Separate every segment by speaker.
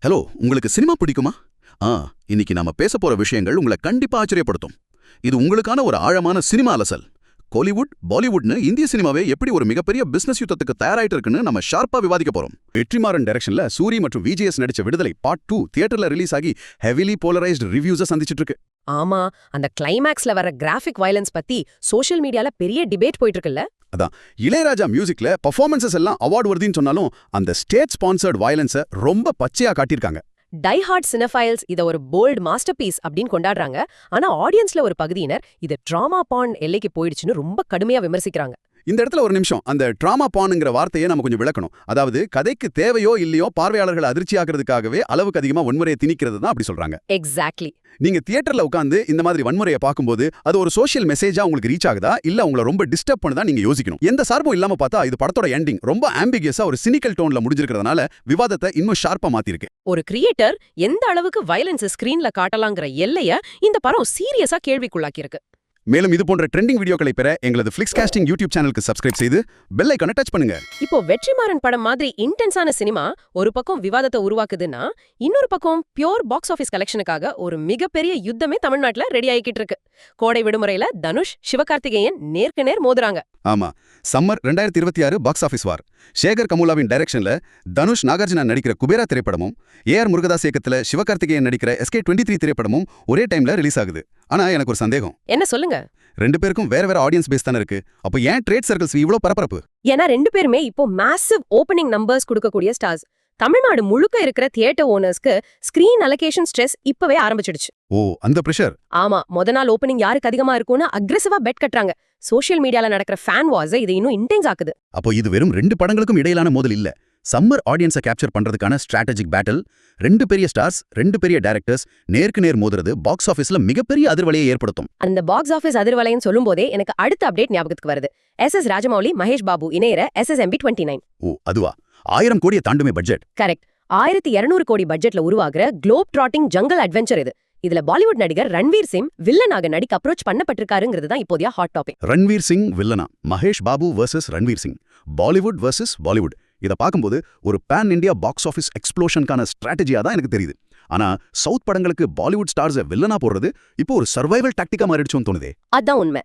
Speaker 1: Hello, உங்களுக்கு cinema பிடிக்குமா? ஆ, இன்னைக்கு நாம பேச போற விஷயங்கள் உங்களை கண்டிப்பா ஆச்சரியப்படுத்தும். இது உங்களுக்கான ஒரு ஆழமான சினிமா அலசல். கோலிவுட், பாலிவுட்னு இந்திய சினிமாவே எப்படி ஒரு மிகப்பெரிய பிசினஸ் யுத்தத்துக்கு தயாராயிட்டு இருக்குன்னு நம்ம ஷார்ப்பா விவாதிக்க போறோம். வெற்றிமாறன் டைரக்ஷன்ல சூரி மற்றும் விஜிஎஸ் நடிச்ச விடுதலை பார்ட் 2 தியேட்டர்ல ரிலீஸ் ஆகி ஹெவிலி போலரைஸ்டு ரிவ்யூஸை சந்திச்சிட்டு இருக்கு.
Speaker 2: ஆமா, அந்த கிளைமேக்ஸ்ல வர கிராஃபிக் வயலன்ஸ் பத்தி சோஷியல் மீடியால பெரிய டிபேட் போயிட்டு இருக்குல்ல.
Speaker 1: அதான் இளையராஜா மியூசிக்ல பெர்ஃபார்மன்சஸ் எல்லாம் அவார்ட் வருதுன்னு சொன்னாலும் அந்த ஸ்டேட் ஸ்பான்சர்ட் வயலன்ஸை ரொம்ப பச்சையா காட்டியிருக்காங்க.
Speaker 2: டை ஹார்ட் சினஃபைல்ஸ் இத ஒரு போல்ட் மாஸ்டர் பீஸ் அப்படின்னு கொண்டாடுறாங்க. ஆனா ஆடியன்ஸ்ல ஒரு பகுதியினர் இது டிராமா பான் எல்லைக்கு போயிடுச்சுன்னு ரொம்ப கடுமையா விமர்சிக்கிறாங்க.
Speaker 1: இந்த இடத்துல ஒரு நிமிஷம், அந்த டிராமா பானுங்கிற வார்த்தையை நம்ம கொஞ்சம் விளக்கணும். அதாவது கதைக்கு தேவையோ இல்லையோ பார்வையாளர்கள் அதிர்ச்சி ஆகிறதுக்காகவே அளவுக்கு அதிகமா வன்முறையை திணிக்கிறது தான் அப்படி சொல்றாங்க.
Speaker 2: எக்ஸாக்ட்லி.
Speaker 1: நீங்க தியேட்டர்ல உட்காந்து இந்த மாதிரி வன்முறையை பார்க்கும்போது அது ஒரு சோஷியல் மெசேஜா உங்களுக்கு ரீச் ஆகுதா, இல்ல உங்களை ரொம்ப டிஸ்டர்ப் பண்ணுதா நீங்க யோசிக்கணும். எந்த சார்பும் இல்லாம பார்த்தா இது படத்தோட எண்டிங் ரொம்ப ஆம்பிகியஸா ஒரு சினிக்கல் டோன்ல முடிஞ்சிருக்கிறதுனால விவாதத்தை இன்னும் ஷார்ப்பா மாத்திருக்கு.
Speaker 2: ஒரு கிரியேட்டர் எந்த அளவுக்கு வயலன்ஸ் ஸ்கிரீன்ல காட்டலாங்கிற எல்லைய இந்த படம் சீரியஸா கேள்விக்குள்ளாக்கியிருக்கு.
Speaker 1: மேலும் இது போன்ற ட்ரெண்டிங் வீடியோக்களை பெற எங்களது ஃபிளிக்ஸ்காஸ்டிங் யூடியூப் சேனலுக்கு சப்ஸ்கிரைப் செய்து பெல் ஐகானை டச் பண்ணுங்க.
Speaker 2: இப்போ வெற்றிமாறன் படம் மாதிரி இன்டென்ஸான சினிமா ஒரு பக்கம் விவாதத்தை உருவாக்குதுன்னா, இன்னொரு பக்கம் பியோர் பாக்ஸ் ஆஃபீஸ் கலெக்ஷனுக்காக ஒரு மிகப்பெரிய யுத்தமே தமிழ்நாட்டுல ரெடி ஆகிக்கிட்டு இருக்கு. கோடை விடுமுறையில தனுஷ், சிவகார்த்திகேயன் நேருக்கு நேர் மோதுறாங்க.
Speaker 1: ஆமா, சம்மர் 2026 பாக்ஸ் ஆஃபீஸ் வார். சேகர் கமுலாவின் டைரக்ஷன்ல தனுஷ் நாகார்ஜுனா நடிக்கிற குபேரா திரைப்படமும் ஏஆர் முருகதாஸ் இயக்கத்துல சிவகார்த்திகேயன் நடிக்கிற SK23 திரைப்படமும் ஒரே டைம்ல ரிலீஸ் ஆகுது. ஆனா எனக்கு ஒரு சந்தேகம்.
Speaker 2: என்ன சொல்லுங்க?
Speaker 1: ரெண்டு பேருக்கும் வேற வேற ஆடியன்ஸ் பேஸ் தானே இருக்கு. அப்ப ஏன் ட்ரேட் சர்க்கிள்ஸ் இவ்ளோ பரபரப்பு?
Speaker 2: ஏன்னா ரெண்டு பேருமே இப்போ மேசிவ் ஓப்பனிங் நம்பர்ஸ் கொடுக்கக்கூடிய ஸ்டார்ஸ். தமிழ்நாடு முழுக்க இருக்கிற தியேட்டர் ஓனர்ஸ்க்கு ஸ்கிரீன் அலோகேஷன் ஸ்ட்ரெஸ் இப்பவே ஆரம்பிச்சிடுச்சு.
Speaker 1: ஓ, அந்த பிரஷர்.
Speaker 2: ஆமா, நாள் ஓப்பனிங் யாருக்கு அதிகமா இருக்கும்னு அக்ரெசிவா பெட் கட்டுறாங்க. சோஷியல் மீடியால நடக்கிற ஃபேன் வார்ஸ் இது இன்னும் இன்டென்ஸ் ஆக்குது.
Speaker 1: அப்போ இது வெறும் ரெண்டு படங்களுக்கும் இடையிலான மோதல் இல்ல. சம்மர் ஆடியன்ஸை கேப்சர் பண்றதுக்கான ஸ்ட்ராட்டஜிக் பேட்டில். ரெண்டு பெரிய ஸ்டார்ஸ், ரெண்டு பெரிய டைரக்டர்ஸ் நேருக்கு நேர் மோதுறது பாக்ஸ் ஆஃபீஸ்ல மிகப்பெரிய அதிர்வலையை ஏற்படுத்தும்.
Speaker 2: அந்த பாக்ஸ் ஆஃபீஸ் அதிர்வலைன்னு சொல்லும் போதே எனக்கு அடுத்த அப்டேட் ஞாபகத்துக்கு வருது. SS Rajamouli, Mahesh Babu இணையற SSMB29.
Speaker 1: ஓ, அதுவா? 1000 கோடியை தாண்டுமே பட்ஜெட்.
Speaker 2: கரெக்ட். 1200 கோடி பட்ஜெட்ல உருவாகிற குளோப் ட்ராட்டிங் ஜங்கல் அட்வென்ச்சர் இது. இதுல பாலிவுட் நடிகர் ரன்வீர் சிங் வில்லனாக நடிக்க அப்ரோச் பண்ணப்பட்டிருக்காருங்கிறது தான் இப்போதைய ஹாட் டாபிக்.
Speaker 1: ரன்வீர் சிங் வில்லனா, மகேஷ் பாபு வர்சஸ் ரன்வீர் சிங், பாலிவுட் வர்சஸ் பாலிவுட். இதை பார்க்கும்போது ஒரு பேன் இண்டியா பாக்ஸ் ஆஃபீஸ் எக்ஸ்ப்ளோஷனுக்கான ஸ்ட்ராட்டஜியா தான் எனக்கு தெரியுது. ஆனா சவுத் படங்களுக்கு பாலிவுட் ஸ்டார்ஸை வில்லனா போடுறது இப்போ ஒரு சர்வைவல் டாக்டிக்கா மாறிடுச்சுன்னு தோணுதே.
Speaker 2: அதான் உண்மை.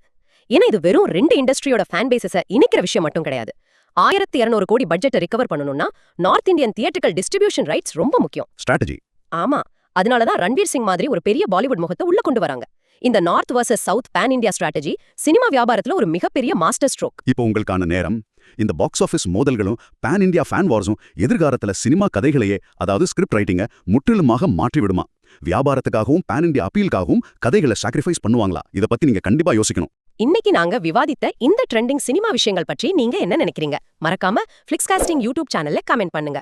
Speaker 2: ஏன்னா இது வெறும் ரெண்டு இண்டஸ்ட்ரியோட ஃபேன் பேசஸை இணைக்கிற விஷயம் மட்டும் கிடையாது. 1200 கோடி பட்ஜெட்டை ரிகவர் பண்ணணும்னா நார்த் இந்தியன் தியேட்டர்கள் டிஸ்ட்ரிபியூஷன் ரைட்ஸ் ரொம்ப முக்கியம்.
Speaker 1: ஸ்ட்ராட்டஜி.
Speaker 2: ஆமா, அதனாலதான் ரன்வீர் சிங் மாதிரி ஒரு பெரிய பாலிவுட் முகத்தை உள்ள கொண்டு வராங்க. இந்த north versus south pan India strategy cinema வியாபாரத்துல ஒரு மிகப்பெரிய மாஸ்டர் ஸ்ட்ரோக்.
Speaker 1: இப்போ உங்களுக்கான நேரம். இந்த பாக்ஸ் ஆஃபீஸ் மோதல்களும் பேன் இந்தியா ஃபேன் வார்ஸும் எதிர்காலத்துல சினிமா கதைகளையே, அதாவது ஸ்கிரிப்ட் ரைட்டிங்க முற்றிலுமாக மாற்றி விடுமா? வியாபாரத்துக்காகவும் பேன் இந்தியா அப்பீலுக்காகவும் கதைகளை சாக்ரிஃபைஸ் பண்ணுவாங்களா? இதை பத்தி நீங்க கண்டிப்பா யோசிக்கணும்.
Speaker 2: இன்னைக்கு நாங்க விவாதித்த இந்த ட்ரெண்டிங் சினிமா விஷயங்கள் பற்றி நீங்க என்ன நினைக்கிறீங்க? மறக்காம ஃபிளிக்ஸ்காஸ்டிங் யூடியூப் சேனல்ல கமெண்ட் பண்ணுங்க.